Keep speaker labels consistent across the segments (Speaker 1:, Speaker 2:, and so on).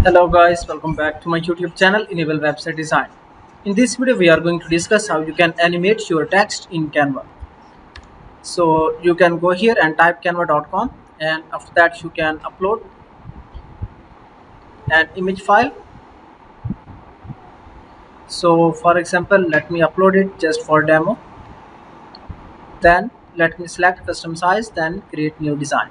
Speaker 1: Hello guys, welcome back to my YouTube channel Enable Website Design. In this video we are going to discuss how you can animate your text in Canva. So you can go here and type canva.com, and after that you can upload an image file. So for example, let me upload it just for demo. Then let me select custom size, then create new design.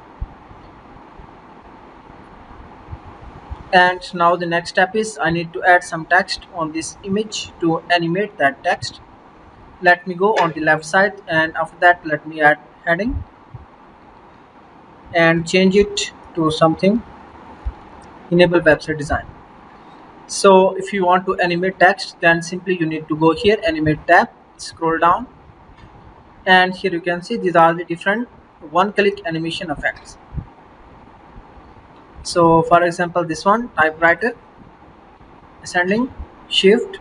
Speaker 1: And now the next step is I need to add some text on this image to animate that text. Let me go on the left side, and after that let me add heading and change it to something enable website design. So if you want to animate text, then simply you need to go here, animate tab, scroll down, and here you can see these are the different one click animation effects. So for example, this one, typewriter, ascending, shift,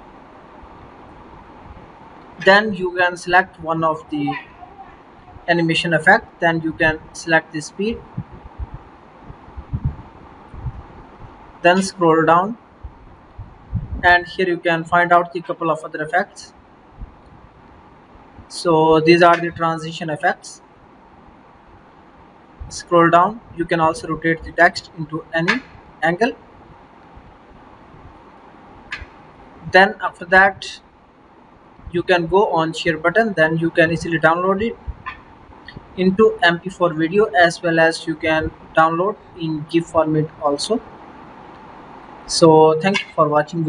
Speaker 1: then you can select one of the animation effect, then you can select the speed, then scroll down, and here you can find out the couple of other effects. So these are the transition effects. Scroll down, you can also rotate the text into any angle. Then after that you can go on share button, then you can easily download it into mp4 video, as well as you can download in gif format also. So thank you for watching.